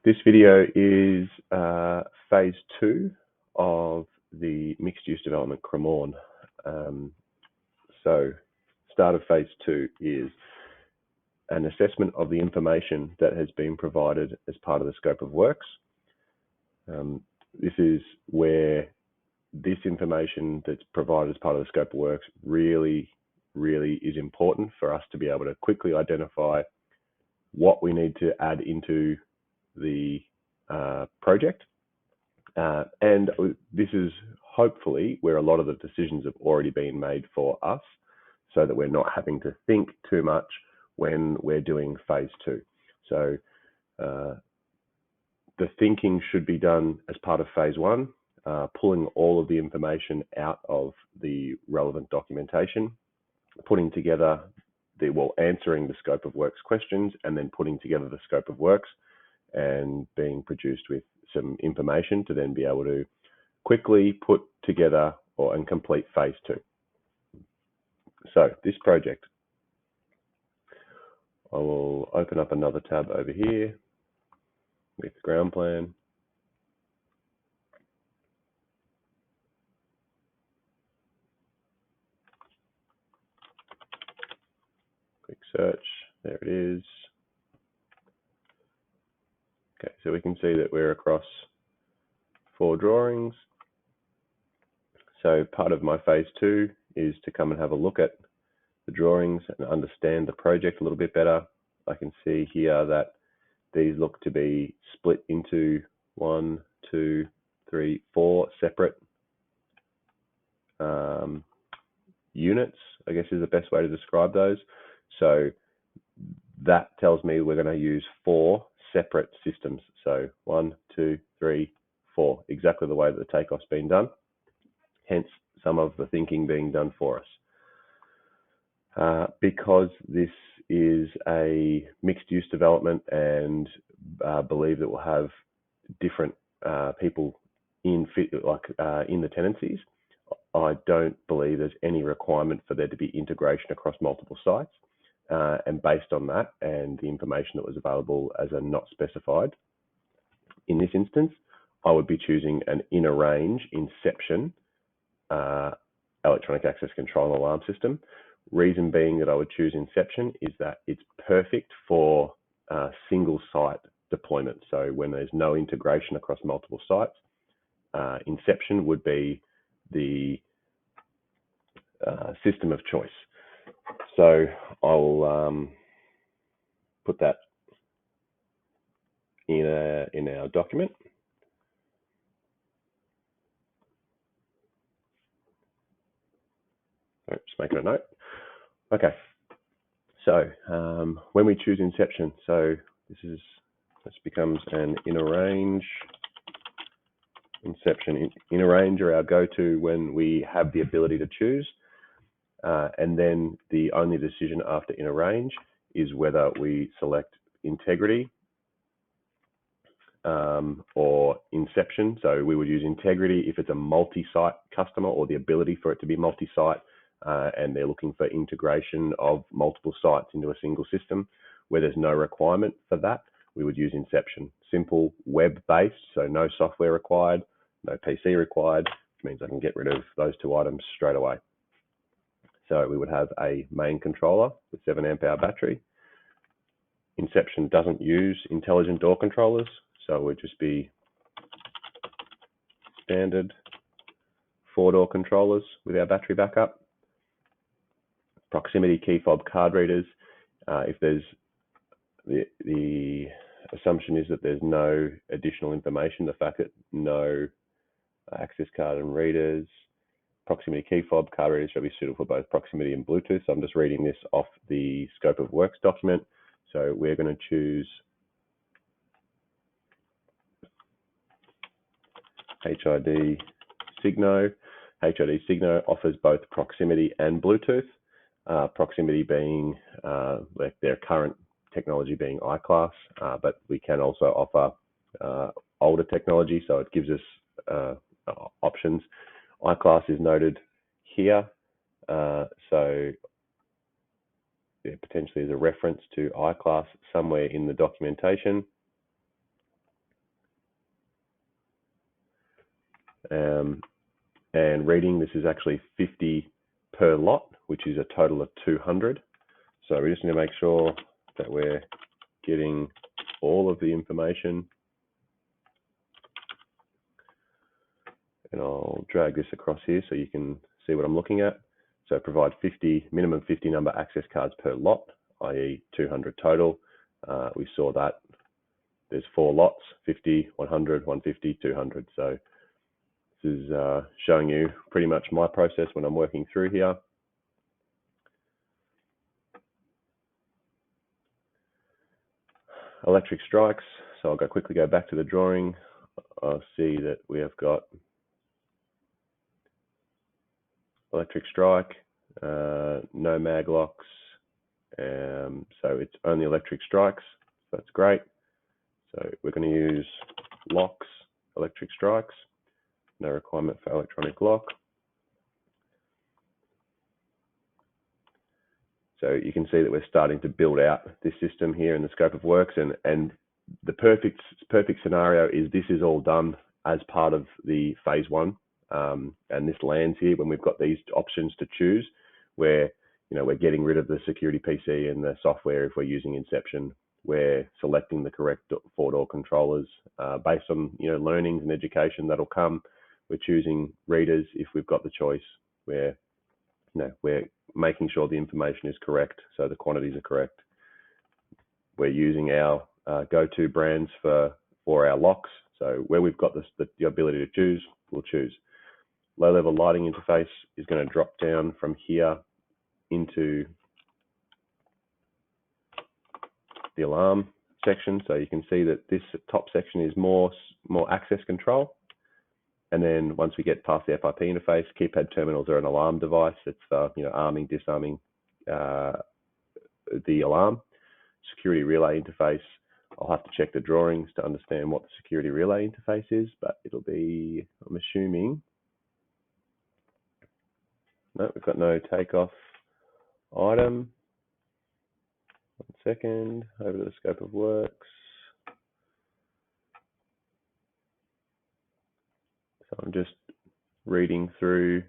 This video is phase 2 of the mixed-use development Cremorne. So start of phase 2 is an assessment of the information that has been provided as part of the scope of works. This is where this information that's provided as part of the scope of works really is important for us to be able to quickly identify what we need to add into the project. And this is hopefully where a lot of the decisions have already been made for us, so that we're not having to think too much when we're doing phase 2. So the thinking should be done as part of phase 1, pulling all of the information out of the relevant documentation, putting together answering the scope of works questions, and then putting together the scope of works and being produced with some information to then be able to quickly put together and complete phase 2. So this project, I will open up another tab over here with ground plan. Quick search, there it is. Okay, so we can see that we're across 4 drawings. So part of my phase 2 is to come and have a look at the drawings and understand the project a little bit better. I can see here that these look to be split into 1, 2, 3, 4 separate units, I guess is the best way to describe those. So that tells me we're going to use 4 separate systems. So 1, 2, 3, 4, exactly the way that the takeoff's been done. Hence some of the thinking being done for us. Because this is a mixed-use development and believe that we'll have different people in the tenancies, I don't believe there's any requirement for there to be integration across multiple sites. And based on that and the information that was available as a not specified, in this instance, I would be choosing an inner range inception electronic access control alarm system. Reason being that I would choose inception is that it's perfect for single site deployment. So when there's no integration across multiple sites, inception would be the system of choice. So I'll put that in our document. Just making a note. Okay. So when we choose inception, so this becomes an inner range. Inception, inner range are our go-to when we have the ability to choose. And then the only decision after inner range is whether we select integrity or inception. So we would use integrity if it's a multi-site customer or the ability for it to be multi-site, and they're looking for integration of multiple sites into a single system. Where there's no requirement for that, we would use inception. Simple, web-based, so no software required, no PC required, which means I can get rid of those 2 items straight away. So we would have a main controller with 7 amp hour battery. Inception doesn't use intelligent door controllers, so it would just be standard 4-door controllers with our battery backup. Proximity key fob card readers. If there's the assumption is that there's no additional information, the fact that no access card and readers. Proximity key fob card readers shall be suitable for both proximity and Bluetooth. So I'm just reading this off the scope of works document. So we're going to choose HID Signo. HID Signo offers both proximity and Bluetooth. Proximity being like their current technology being iClass, but we can also offer older technology, so it gives us options. iClass is noted here, so there potentially is a reference to iClass somewhere in the documentation. And reading, this is actually 50 per lot, which is a total of 200. So we just need to make sure that we're getting all of the information. And I'll drag this across here so you can see what I'm looking at. So provide minimum 50 number access cards per lot, i.e. 200 total. We saw that there's 4 lots, 50, 100, 150, 200. So this is showing you pretty much my process when I'm working through here. Electric strikes. So I'll quickly go back to the drawing. I'll see that we have got electric strike, no mag locks. So it's only electric strikes. So that's great. So we're going to use locks, electric strikes. No requirement for electronic lock. So you can see that we're starting to build out this system here in the scope of works, and the perfect scenario is this is all done as part of the phase 1, and this lands here when we've got these options to choose, where we're getting rid of the security PC and the software if we're using Inception. We're selecting the correct 4-door controllers based on learnings and education that'll come. We're choosing readers if we've got the choice. We're making sure the information is correct, so the quantities are correct. We're using our go-to brands for our locks. So where we've got the ability to choose, we'll choose. Low-level lighting interface is going to drop down from here into the alarm section. So you can see that this top section is more access control. And then once we get past the FIP interface, keypad terminals are an alarm device. It's arming, disarming the alarm. Security relay interface, I'll have to check the drawings to understand what the security relay interface is, but it'll be, I'm assuming, no, we've got no takeoff item. 1 second, over to the scope of works. So I'm just reading through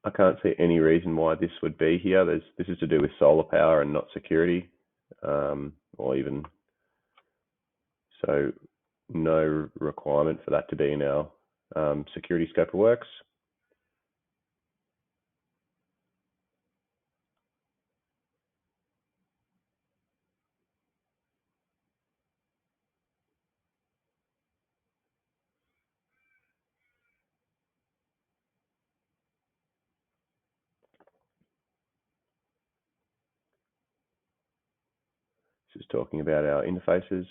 I can't see any reason why this would be here. This is to do with solar power and not security, or even so. No requirement for that to be in our security scope of works. This is talking about our interfaces.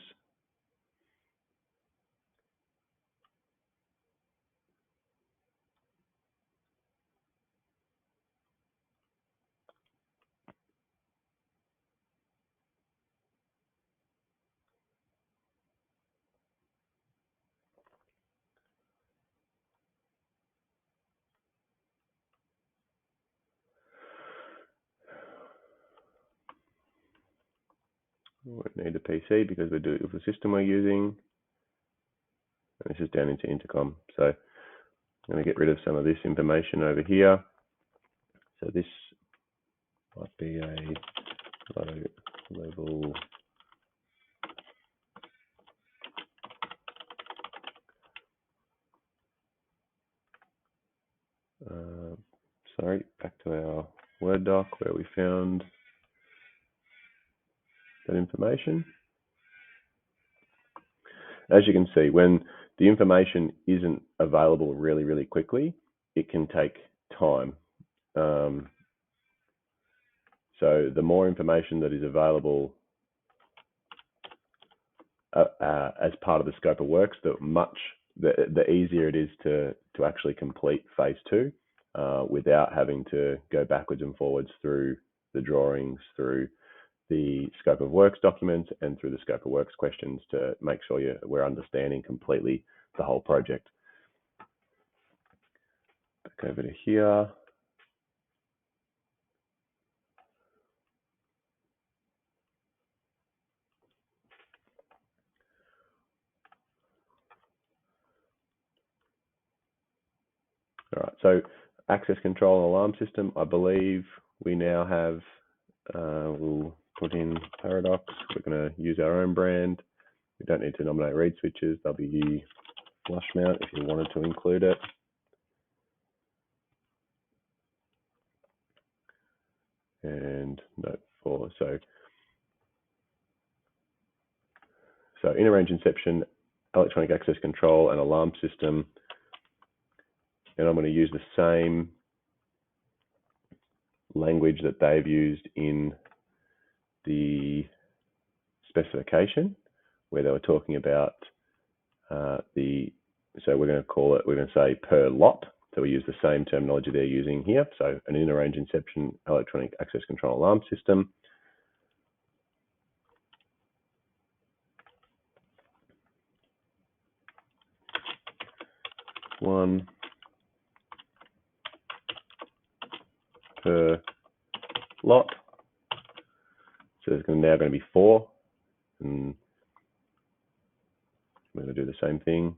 We won't need a PC because we do it with the system we're using. And this is down into intercom. So I'm going to get rid of some of this information over here. So this might be a low level sorry, back to our Word doc where we found that information. As you can see, when the information isn't available really, really quickly, it can take time. So the more information that is available as part of the scope of works, the easier it is to actually complete phase 2 without having to go backwards and forwards through the drawings, through the scope of works documents and through the scope of works questions to make sure we're understanding completely the whole project. Back over to here. All right, so access control and alarm system, I believe we now have, we'll put in Paradox. We're going to use our own brand. We don't need to nominate reed switches, WU flush mount if you wanted to include it. And note 4, so inner range inception, electronic access control and alarm system. And I'm going to use the same language that they've used in the specification, where they were talking about so we're going to say per lot. So we use the same terminology they're using here. So an inner range inception, electronic access control alarm system. One per lot. So there's now going to be 4, and we're going to do the same thing.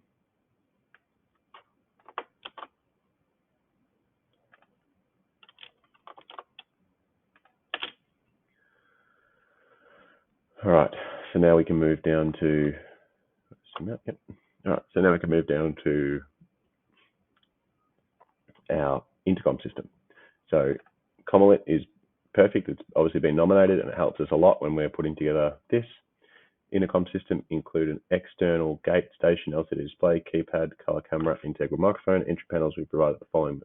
All right, so now we can move down to, yep. All right, so now we can move down to our intercom system. So Commlet is perfect. It's obviously been nominated and it helps us a lot when we're putting together this. Intercom system include an external gate station, LCD display, keypad, color camera, integral microphone. Entry panels, we provide the following